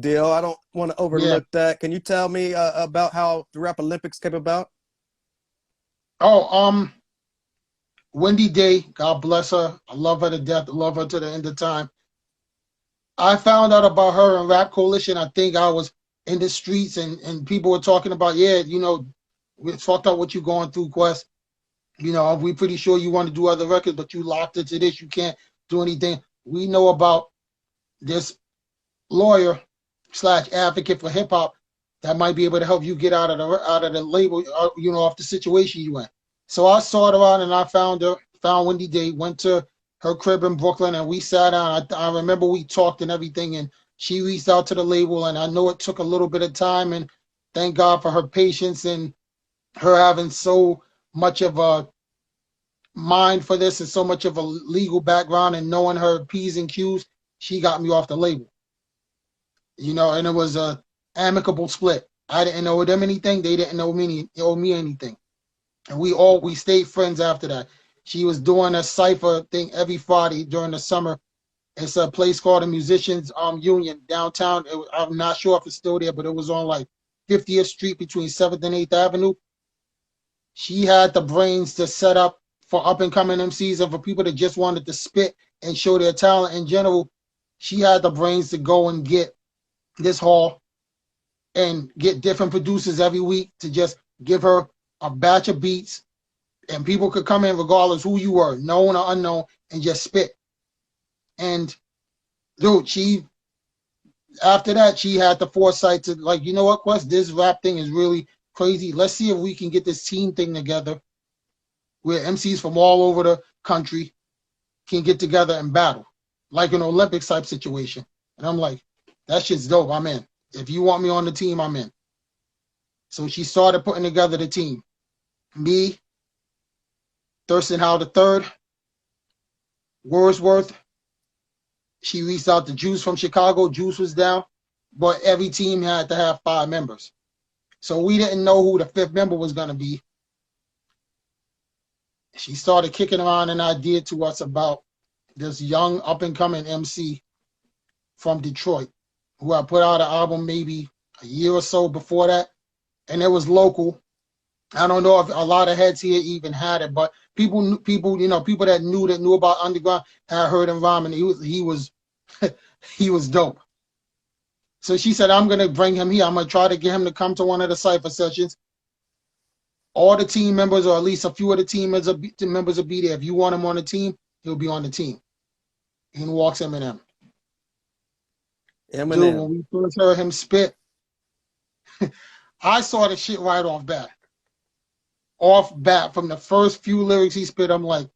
deal. I don't want to Yeah. overlook that. Can you tell me about how the Rap Olympics came about? Oh, Wendy Day, God bless her. I love her to death. I love her to the end of time. I found out about her and Rap Coalition. I think I was in the streets and people were talking about, yeah, we fucked up what you going through, Quest. We pretty sure you want to do other records, but you locked into this. You can't do anything. We know about this lawyer slash advocate for hip hop that might be able to help you get out of the label, off the situation you in. So I sought her out and I found her, found Wendy Day, went to her crib in Brooklyn and we sat down. I remember we talked and everything, and she reached out to the label, and I know it took a little bit of time, and thank God for her patience and her having so much of a mind for this and so much of a legal background and knowing her P's and Q's. She got me off the label, and it was a amicable split. I didn't owe them anything. They didn't owe me anything. And we stayed friends after that. She was doing a cypher thing every Friday during the summer. It's a place called the Musicians Union downtown. I'm not sure if it's still there, but it was on like 50th Street between 7th and 8th Avenue. She had the brains to set up for up and coming MCs and for people that just wanted to spit and show their talent in general. She had the brains to go and get this hall and get different producers every week to just give her a batch of beats, and people could come in regardless who you were, known or unknown, and just spit. And dude, after that, she had the foresight to, like, you know what, Quest, this rap thing is really crazy. Let's see if we can get this team thing together where MCs from all over the country can get together and battle, like an Olympics type situation. And I'm like, that shit's dope. I'm in. If you want me on the team, I'm in. So she started putting together the team. Me, Thurston Howell III, Wordsworth. She reached out to Juice from Chicago. Juice was down, but every team had to have 5 members. So we didn't know who the 5th member was going to be. She started kicking around an idea to us about this young up-and-coming MC from Detroit who had put out an album maybe a year or so before that, and it was local. I don't know if a lot of heads here even had it, but people that knew about underground had heard him rhyme, and he was he was dope. So she said, I'm gonna bring him here. I'm gonna try to get him to come to one of the cypher sessions. All the team members, or at least a few of the team members will be there. If you want him on the team, he'll be on the team. And walks Eminem. Eminem. Dude, when we first heard him spit, I saw the shit right off bat. Off bat, from the first few lyrics he spit, I'm like,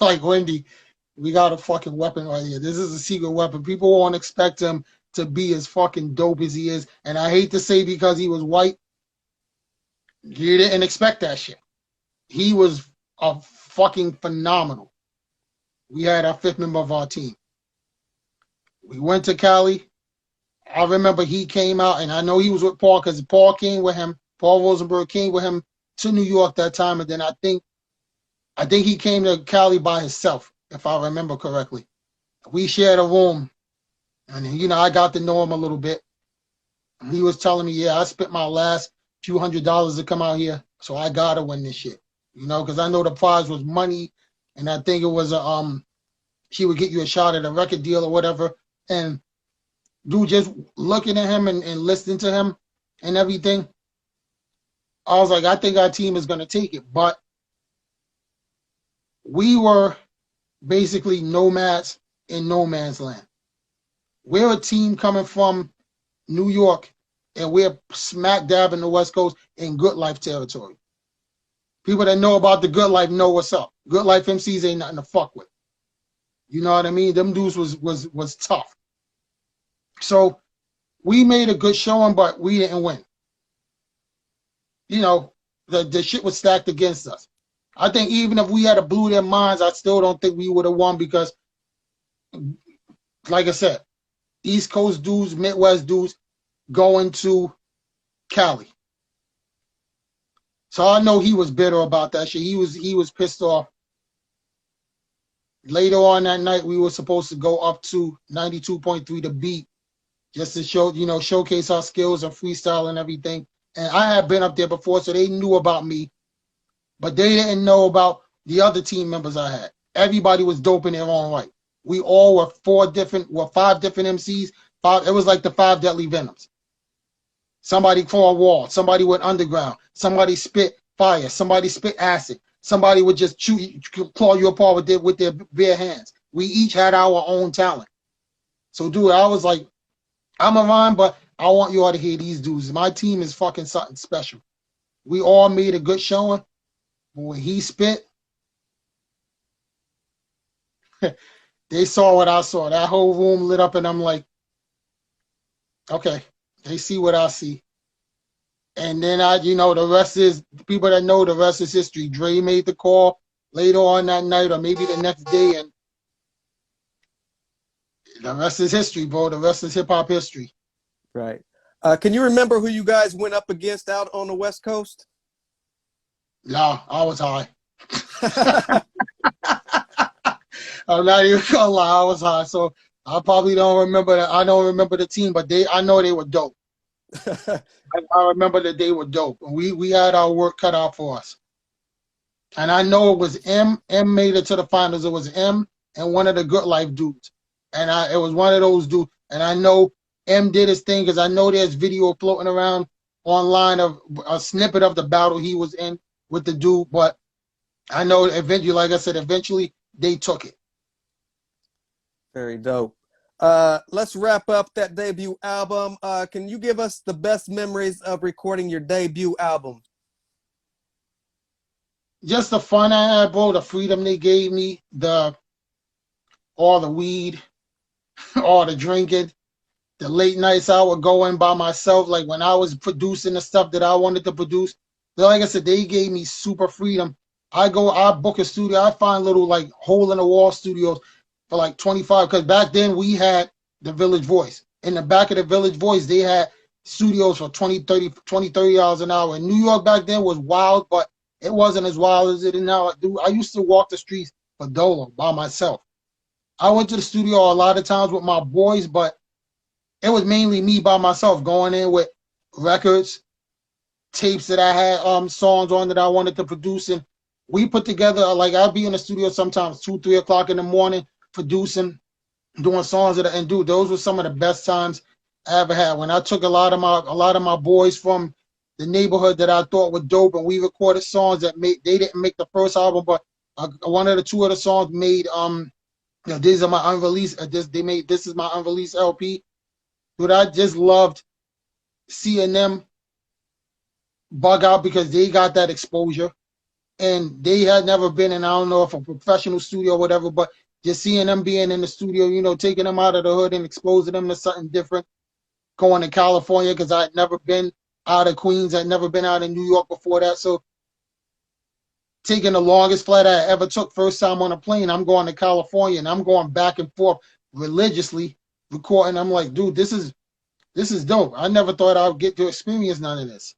like, Wendy, we got a fucking weapon right here. This is a secret weapon. People won't expect him to be as fucking dope as he is. And I hate to say because he was white, you didn't expect that shit. He was a fucking phenomenal. We had our 5th member of our team. We went to Cali. I remember he came out, and I know he was with Paul because Paul came with him. Paul Rosenberg came with him to New York that time, and then I think he came to Cali by himself, if I remember correctly. We shared a room, and I got to know him a little bit. He was telling me, yeah, I spent my last few $100s to come out here, so I gotta win this shit, because I know the prize was money, and I think it was she would get you a shot at a record deal or whatever. And dude, just looking at him and listening to him and everything, I was like, I think our team is going to take it. But we were basically nomads in no man's land. We're a team coming from New York, and we're smack dab in the West Coast in Good Life territory. People that know about the Good Life know what's up. Good Life MCs ain't nothing to fuck with. You know what I mean? Them dudes was tough. So we made a good showing, but we didn't win. The shit was stacked against us. I think even if we had blew their minds, I still don't think we would have won because, like I said, East Coast dudes, Midwest dudes going to Cali. So I know he was bitter about that shit. He was pissed off. Later on that night, we were supposed to go up to 92.3 The Beat just to showcase our skills and freestyle and everything. And I had been up there before, so they knew about me, but they didn't know about the other team members I had. Everybody was dope in their own right. We all were five different MCs. It was like the 5 deadly venoms. Somebody for a wall, somebody went underground, somebody spit fire, somebody spit acid, somebody would just claw you apart with their bare hands. We each had our own talent. So, dude, I was like, I'm a rhyme, but I want you all to hear these dudes. My team is fucking something special. We all made a good showing, but when he spit, they saw what I saw. That whole room lit up, and I'm like, okay, they see what I see. And then the rest is, people that know, the rest is history. Dre made the call later on that night or maybe the next day, and the rest is history, bro. The rest is hip-hop history. Right. Can you remember who you guys went up against out on the West Coast? Nah, I was high. I'm not even gonna lie, I was high. So I probably don't remember that. I don't remember the team, but I know they were dope. I remember that they were dope. We had our work cut out for us. And I know it was M. M made it to the finals. It was M and one of the Good Life dudes. And it was one of those dudes. And I know M did his thing because I know there's video floating around online of a snippet of the battle he was in with the dude. But I know eventually, like I said, eventually they took it. Very dope. Let's wrap up that debut album. Can you give us the best memories of recording your debut album? Just the fun I had, bro, the freedom they gave me, all the weed, all the drinking, the late nights I would go in by myself, like when I was producing the stuff that I wanted to produce. Like I said, they gave me super freedom. I book a studio, I find little like hole in the wall studios for like 25, because back then we had the Village Voice. In the back of the Village Voice, they had studios for $20-30 an hour. In New York back then was wild, but it wasn't as wild as it is now. I used to walk the streets for Dolo by myself. I went to the studio a lot of times with my boys, but it was mainly me by myself going in with records, tapes that I had songs on that I wanted to produce, and we put together, like, I'd be in the studio sometimes 2-3 o'clock in the morning producing, doing songs and dude, those were some of the best times I ever had. When I took a lot of my boys from the neighborhood that I thought were dope, and we recorded songs that they didn't make the first album, but one of the two of the songs made these are my unreleased. This is my unreleased LP. Dude, I just loved seeing them bug out because they got that exposure, and they had never been in, I don't know if a professional studio or whatever, but just seeing them being in the studio, taking them out of the hood and exposing them to something different. Going to California because I had never been out of Queens, I'd never been out of New York before that, so taking the longest flight I ever took, first time on a plane, I'm going to California, and I'm going back and forth religiously recording. I'm like, dude, this is dope. I never thought I would get to experience none of this.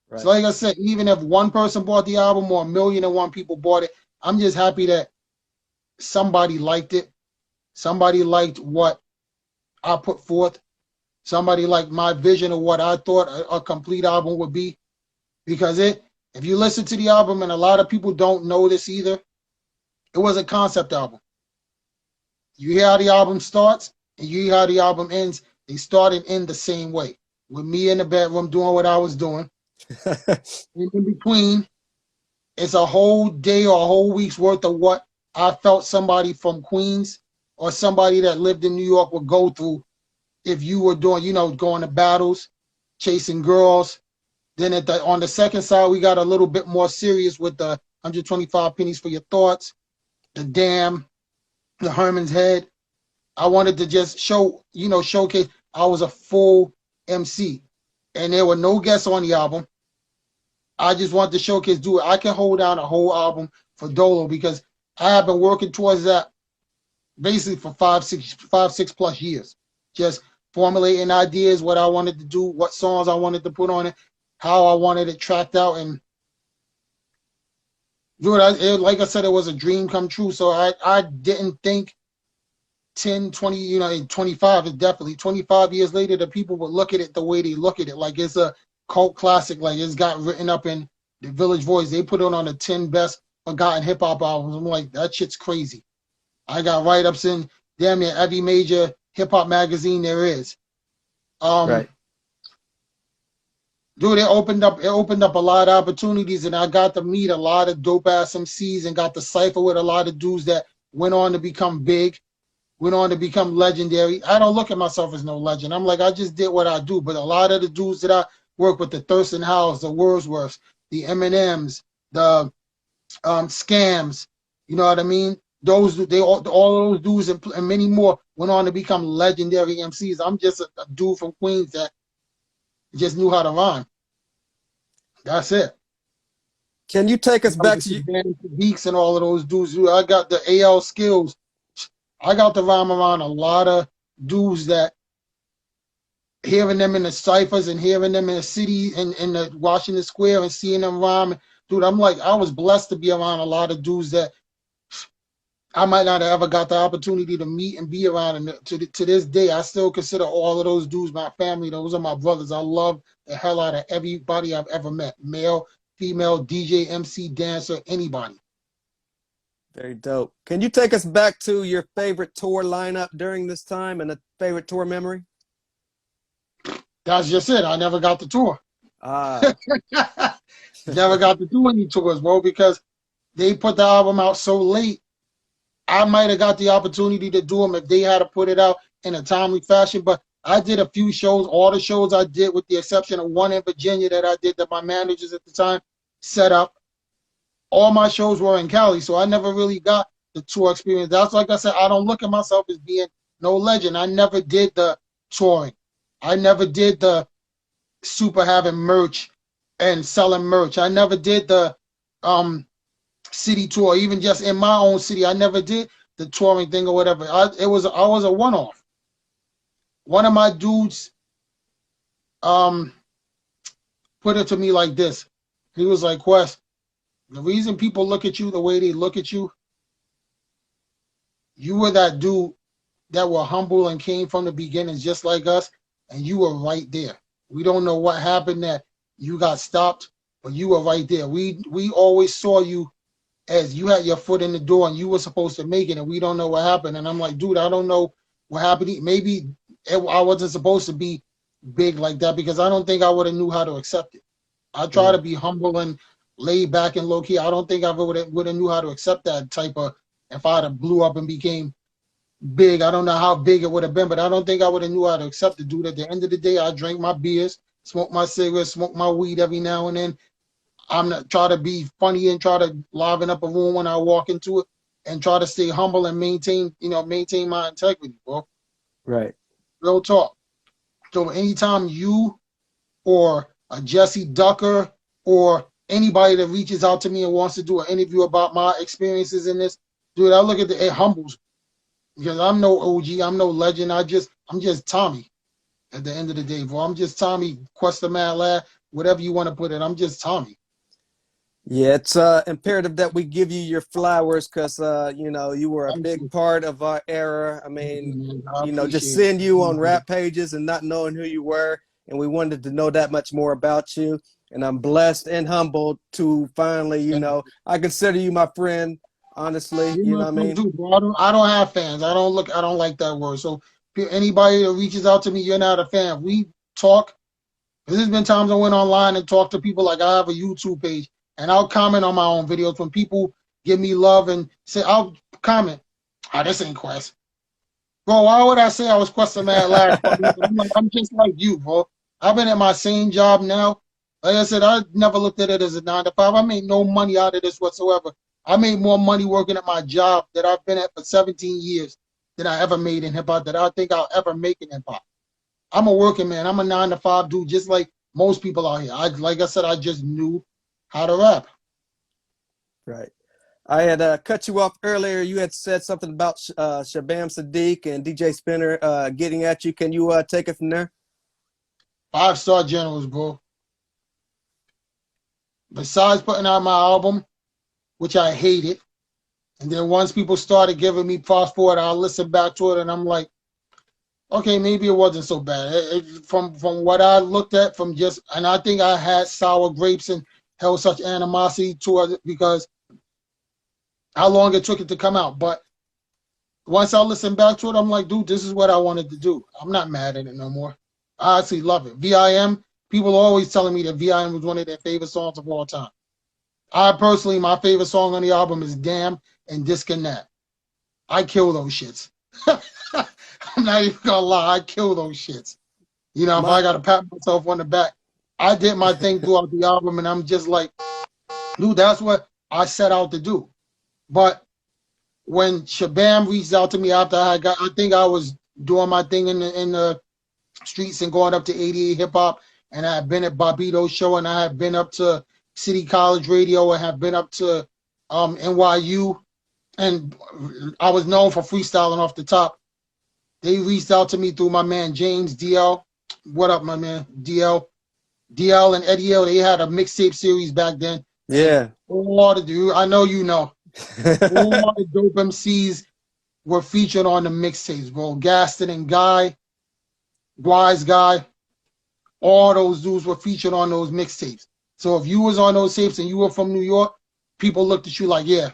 Right. So like I said, even if one person bought the album or 1,000,001 people bought it, I'm just happy that somebody liked it. Somebody liked what I put forth. Somebody liked my vision of what I thought a complete album would be. Because if you listen to the album, and a lot of people don't know this either, it was a concept album. You hear how the album starts, and you hear how the album ends. They start and end the same way, with me in the bedroom doing what I was doing. In between, it's a whole day or a whole week's worth of what I felt somebody from Queens or somebody that lived in New York would go through if you were doing, going to battles, chasing girls. Then on the second side, we got a little bit more serious with the 125 pennies for your thoughts, the Dam, the Herman's Head. I wanted to just showcase I was a full MC, and there were no guests on the album. I just wanted to showcase, dude, I can hold down a whole album for Dolo because I have been working towards that basically for 5-6 plus years. Just formulating ideas, what I wanted to do, what songs I wanted to put on it, how I wanted it tracked out. And dude, like I said, it was a dream come true. So I didn't think 10, 20, you know, in 25 is definitely 25 years later, the people would look at it the way they look at it. Like it's a cult classic. Like it's got written up in the Village Voice. They put it on the 10 best forgotten hip hop albums. I'm like, that shit's crazy. I got write-ups in damn near every major hip hop magazine there is. Right. Dude, it opened up a lot of opportunities, and I got to meet a lot of dope ass MCs and got to cipher with a lot of dudes that went on to become big, went on to become legendary. I don't look at myself as no legend. I'm like, I just did what I do. But a lot of the dudes that I work with, the Thurston Howells, the Wordsworths, the Eminems, the Scams, you know what I mean? All those dudes and many more went on to become legendary MCs. I'm just a dude from Queens that just knew how to rhyme. That's it. Can you take us back to Beaks and all of those dudes? I got the AL skills. I got to rhyme around a lot of dudes that hearing them in the ciphers and hearing them in the city and in the Washington Square and seeing them rhyme. Dude, I'm like, I was blessed to be around a lot of dudes that I might not have ever got the opportunity to meet and be around. And to this day, I still consider all of those dudes my family. Those are my brothers. I love the hell out of everybody I've ever met. Male, female, DJ, MC, dancer, anybody. Very dope. Can you take us back to your favorite tour lineup during this time and a favorite tour memory? That's just it. I never got the tour. Never got to do any tours, bro, because they put the album out so late. I might have got the opportunity to do them if they had to put it out in a timely fashion, but I did a few shows. All the shows I did, with the exception of one in Virginia that I did that my managers at the time set up, all my shows were in Cali, so I never really got the tour experience. That's like I said, I don't look at myself as being no legend. I never did the touring. I never did the super having merch and selling merch. I never did the city tour, even just in my own city. I never did the touring thing or whatever. I was a one-off. One of my dudes put it to me like this. He was like, Kwest, the reason people look at you the way they look at you, you were that dude that were humble and came from the beginnings just like us, and you were right there. We don't know what happened that you got stopped, but you were right there. We always saw you as you had your foot in the door and you were supposed to make it, and we don't know what happened. And I'm like, dude, I don't know what happened. Maybe I wasn't supposed to be big like that, because I don't think I would have knew how to accept it. I try to be humble and laid back and low key. I don't think I would have knew how to accept that type of, if I had blew up and became big. I don't know how big it would have been, but I don't think I would have knew how to accept it, dude. At the end of the day, I drink my beers, smoke my cigarettes, smoke my weed every now and then. I'm not try to be funny and try to liven up a room when I walk into it, and try to stay humble and maintain my integrity, bro. Right. Real talk. So anytime you or a Jesse Ducker or anybody that reaches out to me and wants to do an interview about my experiences in this, dude, I look at it humbles me. Because I'm no OG, I'm no legend. I'm just Tommy at the end of the day, bro. I'm just Tommy, Quest the Mad Lad, whatever you want to put it. I'm just Tommy. Yeah, it's imperative that we give you your flowers, because you were a big part of our era. I mean, just seeing you on rap pages and not knowing who you were, and we wanted to know that much more about you. And I'm blessed and humbled to finally, I consider you my friend, honestly. You know what I mean? Too, bro. I don't have fans. I don't like that word. So anybody that reaches out to me, you're not a fan. We talk. There's been times I went online and talked to people. Like, I have a YouTube page, and I'll comment on my own videos when people give me love and say, I'll comment, this ain't Quest. Bro, why would I say I was Quest the Mad Lad? I'm just like you, bro. I've been at my same job now. Like I said, I never looked at it as a 9 to 5. I made no money out of this whatsoever. I made more money working at my job that I've been at for 17 years than I ever made in hip-hop, that I think I'll ever make in hip-hop. I'm a working man. I'm a 9 to 5 dude, just like most people out here. Like I said, I just knew how to rap. Right. I had cut you off earlier. You had said something about Shabam Sadiq and DJ Spinner getting at you. Can you take it from there? 5-star generals, bro. Besides putting out my album, which I hated, And then once people started giving me fast forward, I'll listen back to it, and I'm like, okay, maybe it wasn't so bad. From what I looked at, and I think I had sour grapes and held such animosity toward it because how long it took it to come out. But once I listened back to it, I'm like, dude, this is what I wanted to do. I'm not mad at it no more. I actually love it. VIM, people are always telling me that VIM was one of their favorite songs of all time. I personally, my favorite song on the album is Damn and Disconnect. I kill those shits. I'm not even gonna lie, I kill those shits. You know, if I gotta pat myself on the back, I did my thing throughout the album, and I'm just like, dude, that's what I set out to do. But when Shabam reached out to me after I think I was doing my thing in the streets and going up to 88 Hip Hop, and I had been at Bobito's show, and I had been up to City College Radio, and have been up to NYU, and I was known for freestyling off the top. They reached out to me through my man James DL. What up, my man DL? DL and Eddie L. They had a mixtape series back then. Yeah. All the dude, I know you know. All the dope MCs were featured on the mixtapes, bro. Gaston and Guy, Wise Guy, all those dudes were featured on those mixtapes. So if you was on those tapes and you were from New York, people looked at you like, yeah,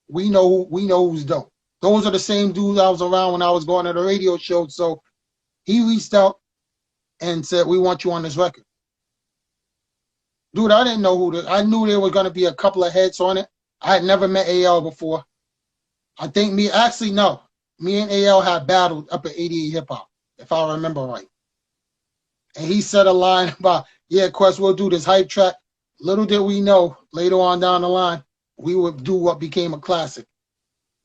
we know who's dope. Those are the same dudes I was around when I was going to the radio show. So he reached out and said, we want you on this record. Dude, I didn't know I knew there were going to be a couple of heads on it. I had never met AL before. I think me and AL had battled up at 88 Hip Hop, if I remember right. And he said a line about, yeah, Kwest, we'll do this hype track. Little did we know, later on down the line, we would do what became a classic.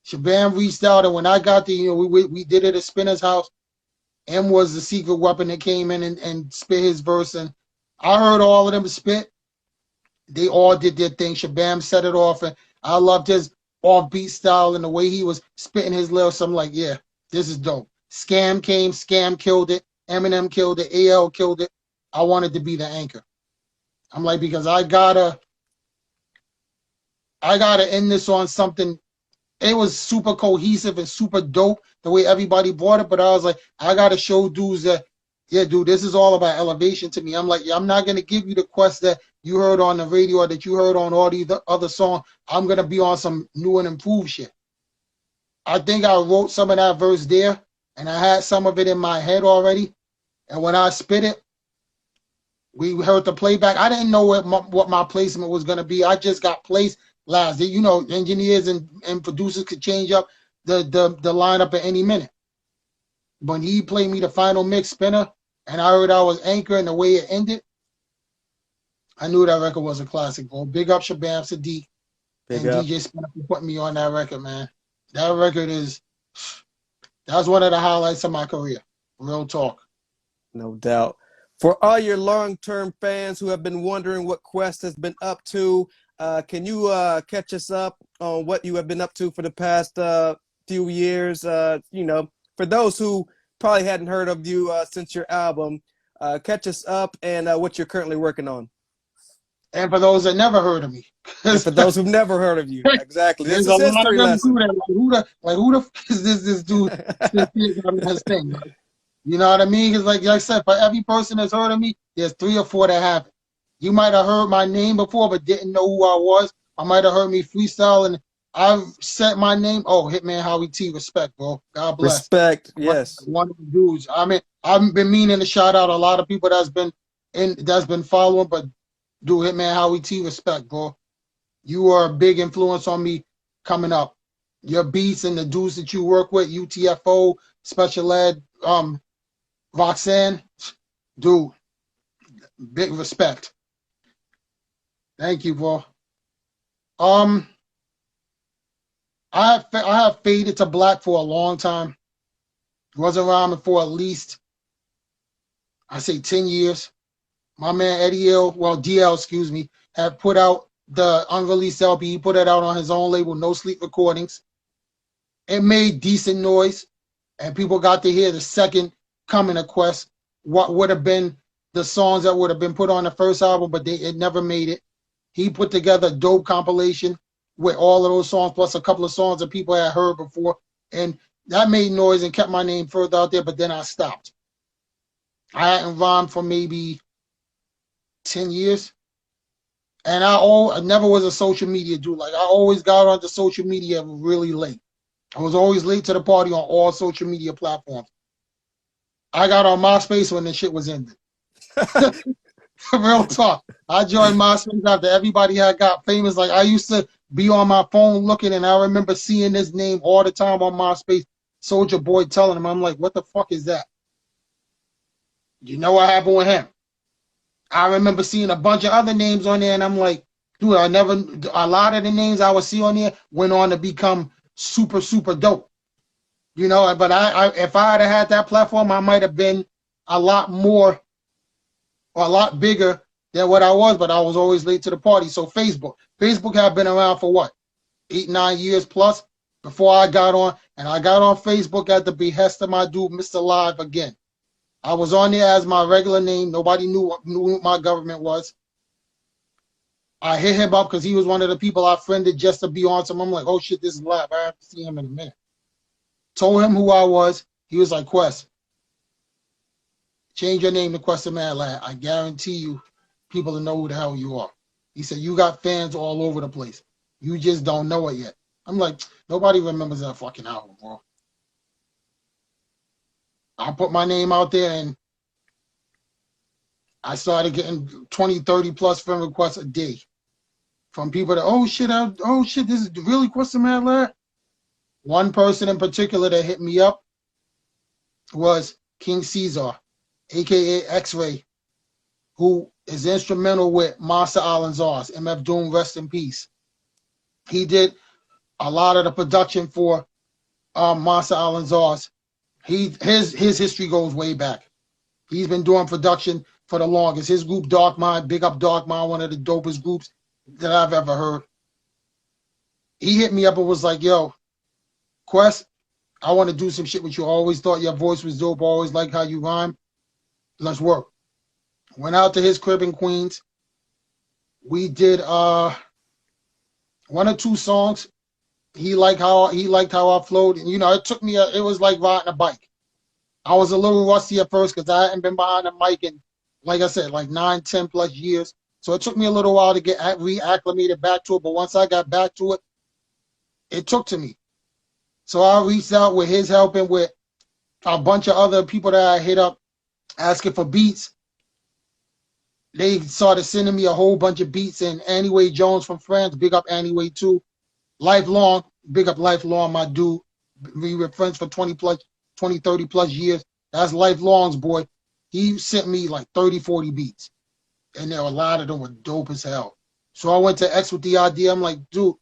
Shabam reached out, and when I got there, you know, we did it at Spinner's house. M was the secret weapon that came in and spit his verse, and I heard all of them spit. They all did their thing. Shabam set it off, and I loved his offbeat style and the way he was spitting his lyrics. I'm like, yeah, this is dope. Scam came, Scam killed it, Eminem killed it, AL killed it. I wanted to be the anchor. I'm like, because I gotta end this on something. It was super cohesive and super dope the way everybody brought it, but I was like, I gotta show dudes that, yeah, dude, this is all about elevation to me. I'm like, yeah, I'm not gonna give you the Quest that you heard on the radio or that you heard on all these other songs. I'm gonna be on some new and improved shit. I think I wrote some of that verse there, and I had some of it in my head already. And when I spit it, we heard the playback. I didn't know what my placement was gonna be. I just got placed last. You know, engineers and producers could change up the lineup at any minute. When he played me the final mix spinner, and I heard I was anchor and the way it ended, I knew that record was a classic, bro. Big up Shabam Sadiq and DJ Spinner for putting me on that record, man. That record that's one of the highlights of my career. Real talk. No doubt. For all your long-term fans who have been wondering what Kwest has been up to, can you catch us up on what you have been up to for the past few years? You know, for those who probably hadn't heard of you since your album, catch us up and what you're currently working on. And for those that never heard of me. And for those who've never heard of you. Exactly. This is a history lesson. Who the f is this dude? This thing, right? You know what I mean? Because like I said, for every person that's heard of me, there's 3 or 4 that haven't. You might have heard my name before, but didn't know who I was. I might have heard me freestyle, and I've said my name. Oh, Hitman Howie T, respect, bro. God bless. Respect, yes. One of the dudes. I mean, I've been meaning to shout out a lot of people that's been following, but dude, Hitman Howie T, respect, bro. You are a big influence on me coming up. Your beats and the dudes that you work with, UTFO, Special Ed, Roxanne, dude, big respect. Thank you, bro. I have faded to black for a long time. Wasn't around for at least, I say 10 years. My man Eddie L, well, DL, excuse me, had put out the unreleased LP. He put it out on his own label, No Sleep Recordings. It made decent noise, and people got to hear the second coming of Quest, what would have been the songs that would have been put on the first album, but it never made it. He put together a dope compilation with all of those songs, plus a couple of songs that people had heard before. And that made noise and kept my name further out there, but then I stopped. I hadn't rhymed for maybe 10 years. And I never was a social media dude. Like, I always got onto social media really late. I was always late to the party on all social media platforms. I got on MySpace when the shit was ending. Real talk. I joined MySpace after everybody had got famous. Like, I used to be on my phone looking, and I remember seeing this name all the time on MySpace, Soulja Boy, telling him, I'm like, what the fuck is that? You know what happened with him? I remember seeing a bunch of other names on there, and I'm like, dude, a lot of the names I would see on there went on to become super, super dope. You know, but if I had that platform, I might have been a lot more, or a lot bigger than what I was, but I was always late to the party. So Facebook had been around for what, 8, 9 years plus before I got on, and I got on Facebook at the behest of my dude, Mr. Live again. I was on there as my regular name. Nobody knew what my government was. I hit him up because he was one of the people I friended just to be on some. I'm like, oh shit, this is Live. I have to see him in a minute. Told him who I was. He was like, Kwest, change your name to Kwest Man Lad. I guarantee you people will know who the hell you are. He said, you got fans all over the place. You just don't know it yet. I'm like, nobody remembers that fucking album, bro. I put my name out there, and I started getting 20, 30 plus friend requests a day from people that, oh shit, this is really Kwest Man Lad. One person in particular that hit me up was King Caesar, aka X-Ray, who is instrumental with Master Island's MF Doom, rest in peace. He did a lot of the production for Master Island's. His history goes way back. He's been doing production for the longest. His group Dark Mind, big up Dark Mind, one of the dopest groups that I've ever heard. He hit me up and was like, yo, Kwest, I want to do some shit with you. I always thought your voice was dope. I always liked how you rhyme. Let's work. Went out to his crib in Queens. We did 1 or 2 songs. He liked how I flowed, and you know, it took me it was like riding a bike. I was a little rusty at first because I hadn't been behind a mic in, like I said, like 9, 10 plus years. So it took me a little while to get reacclimated back to it. But once I got back to it, it took to me. So I reached out with his help and with a bunch of other people that I hit up asking for beats. They started sending me a whole bunch of beats, and Anyway Jones from France, big up Anyway too. Lifelong, big up Lifelong, my dude. We were friends for 20, 30 plus years. That's Lifelong's boy. He sent me like 30, 40 beats. And there were a lot of them were dope as hell. So I went to X with the idea. I'm like, dude,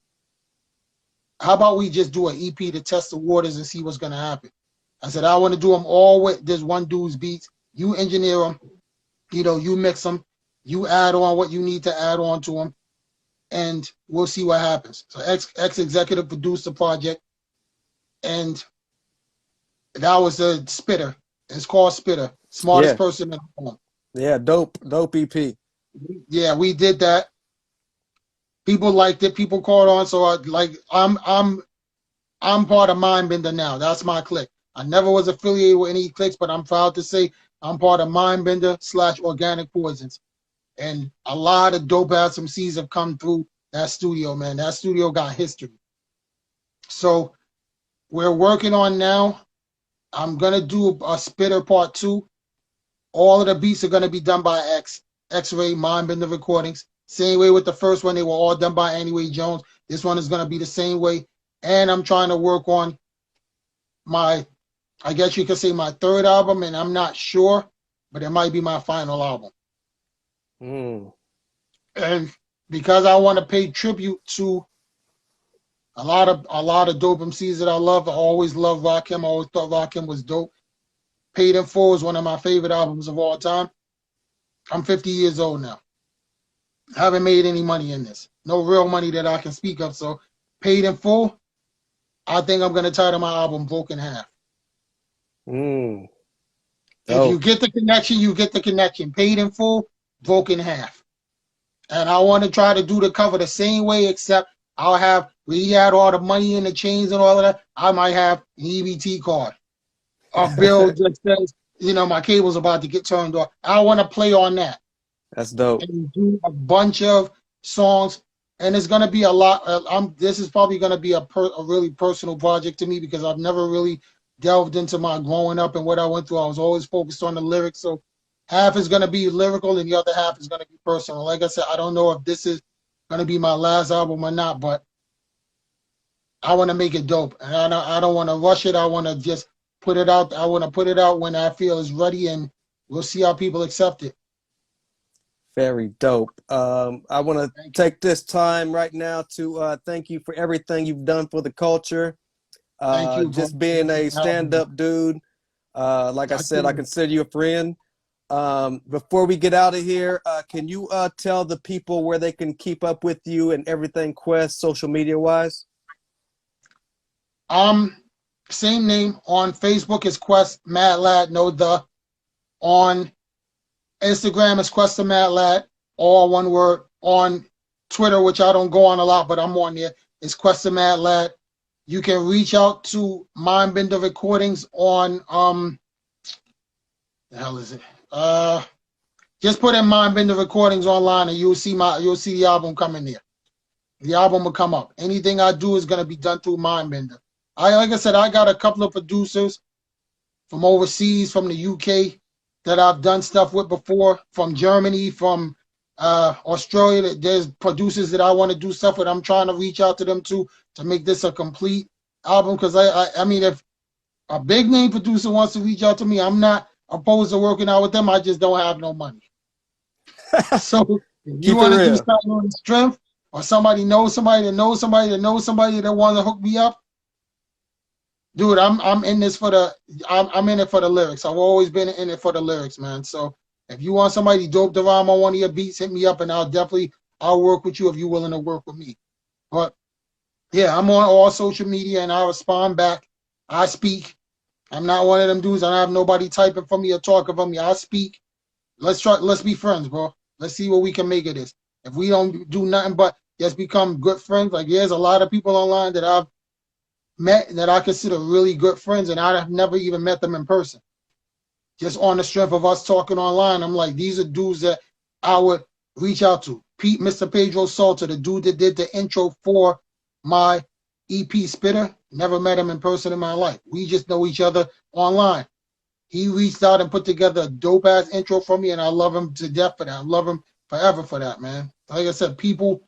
how about we just do an EP to test the waters and see what's going to happen? I said, I want to do them all with this one dude's beats. You engineer them. You know, you mix them. You add on what you need to add on to them. And we'll see what happens. So X executive produced the project, and that was the Spitter. It's called Spitter. Smartest person in the home. Yeah, dope EP. Yeah, we did that. People liked it. People caught on. So I'm part of Mindbender now. That's my clique. I never was affiliated with any cliques, but I'm proud to say I'm part of Mindbender / Organic Poisons. And a lot of dope ass MCs have come through that studio, man. That studio got history. So we're working on now. I'm going to do a Spitter Part 2. All of the beats are going to be done by X-Ray, Mindbender Recordings. Same way with the first one. They were all done by Anyway Jones. This one is going to be the same way. And I'm trying to work on my, I guess you could say my 3rd album, and I'm not sure, but it might be my final album. And because I want to pay tribute to a lot of dope MCs that I love. I always loved Rakim. I always thought Rakim was dope. Paid in Full is one of my favorite albums of all time. I'm 50 years old now. I haven't made any money in this. No real money that I can speak of. So Paid in Full, I think I'm going to title my album Broken Half. If you get the connection, you get the connection. Paid in Full, Broken Half. And I want to try to do the cover the same way, except I'll have, where he had all the money and the chains and all of that, I might have an EBT card. A bill that says, you know, my cable's about to get turned off. I want to play on that. That's dope. And do a bunch of songs. And it's going to be a lot. This is probably going to be a really personal project to me because I've never really delved into my growing up and what I went through. I was always focused on the lyrics. So half is going to be lyrical and the other half is going to be personal. Like I said, I don't know if this is going to be my last album or not, but I want to make it dope. And I don't want to rush it. I want to just put it out. I want to put it out when I feel it's ready, and we'll see how people accept it. Very dope. I want to take this time right now to thank you for everything you've done for the culture. Thank you. Just being a stand-up dude. Like I said, I consider you a friend. Before we get out of here, can you tell the people where they can keep up with you and everything Kwest, social media-wise? Same name. On Facebook is Kwest Mad Lad, no the. On Instagram is Kwest the Mad Lad, all one word. On Twitter, which I don't go on a lot, but I'm on there, is Kwest the Mad Lad. You can reach out to Mindbender Recordings on the hell is it? Just put in Mindbender Recordings online and you'll see the album coming there. The album will come up. Anything I do is gonna be done through Mindbender. Like I said, I got a couple of producers from overseas, from the UK, that I've done stuff with before, from Germany, from Australia. There's producers that I want to do stuff with. I'm trying to reach out to them too to make this a complete album. Because I mean, if a big name producer wants to reach out to me, I'm not opposed to working out with them. I just don't have no money. So if you want to do something on strength, or somebody knows somebody that knows somebody that knows somebody that wants to hook me up, dude, I'm in this for the I'm in it for the lyrics. I've always been in it for the lyrics, man. So if you want somebody dope to rhyme on one of your beats, hit me up and I'll work with you if you're willing to work with me. But yeah, I'm on all social media and I respond back. I speak. I'm not one of them dudes. I don't have nobody typing for me or talking for me. I speak. Let's be friends, bro. Let's see what we can make of this. If we don't do nothing but just become good friends, like there's a lot of people online that I've met that I consider really good friends, and I have never even met them in person. Just on the strength of us talking online, I'm like, these are dudes that I would reach out to. Mr. Pedro Salter, the dude that did the intro for my EP Spitter, never met him in person in my life. We just know each other online. He reached out and put together a dope-ass intro for me, and I love him to death for that. I love him forever for that, man. Like I said, people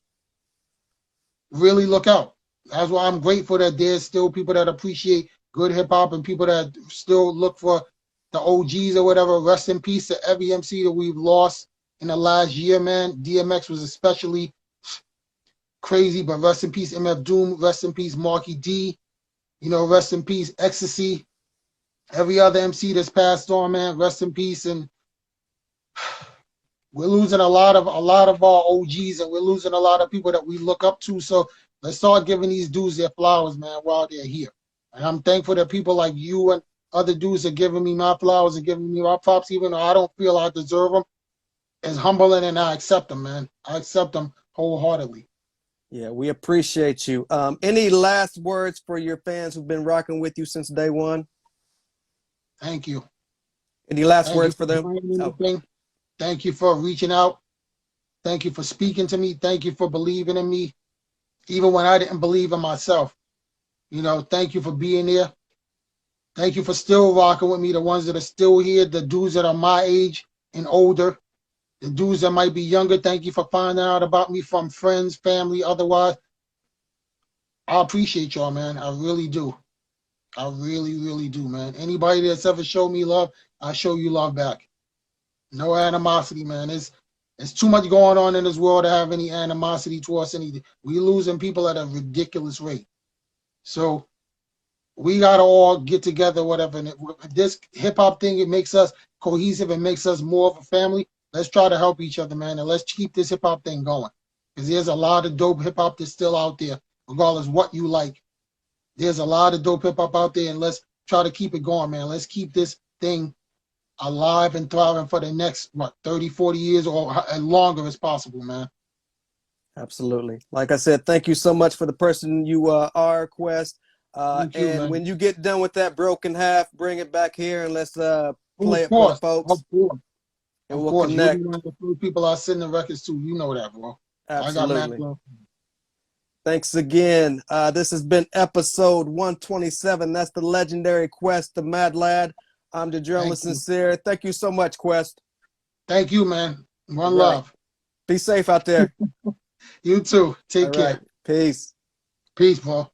really look out. That's why I'm grateful that there's still people that appreciate good hip-hop and people that still look for the OGs or whatever. Rest in peace to every MC that we've lost in the last year, man. DMX was especially crazy, but rest in peace MF Doom, rest in peace Marky D, you know, rest in peace Ecstasy. Every other MC that's passed on, man, rest in peace. And we're losing a lot of our OGs, and we're losing a lot of people that we look up to. So let's start giving these dudes their flowers, man, while they're here. And I'm thankful that people like you and other dudes are giving me my flowers and giving me my props, even though I don't feel I deserve them. It's humbling, and I accept them, man. I accept them wholeheartedly. Yeah, we appreciate you. Any last words for your fans who've been rocking with you since day one? Thank you. Any last words for them? Thank you for reaching out. Thank you for speaking to me. Thank you for believing in me, even when I didn't believe in myself. You know, thank you for being there. Thank you for still rocking with me, the ones that are still here, the dudes that are my age and older, the dudes that might be younger. Thank you for finding out about me from friends, family, otherwise. I appreciate y'all, man. I really do. I really, really do, man. Anybody that's ever showed me love, I show you love back. No animosity, man. It's too much going on in this world to have any animosity towards anything. We losing people at a ridiculous rate. So we gotta all get together, whatever. And this hip hop thing, it makes us cohesive. It makes us more of a family. Let's try to help each other, man, and let's keep this hip hop thing going. Because there's a lot of dope hip hop that's still out there, regardless what you like. There's a lot of dope hip hop out there, and let's try to keep it going, man. Let's keep this thing alive and thriving for the next, 30, 40 years or as longer as possible, man. Absolutely. Like I said, thank you so much for the person you are, Quest. Thank you, And man. when you get done with that broken half, bring it back here and let's play Of it for the course, of folks, course, and of we'll course. You'll be connect. one of the first people I send the records to. You know that, bro. I got mad Absolutely. love. Thanks again. This has been episode 127. That's the legendary Quest, the Mad Lad. I'm the Thank journalist you. Sin-seer. Thank you so much, Quest. Thank you, man. All One right. love. Be safe out there. You too. All Take right. care. Peace. Peace, bro.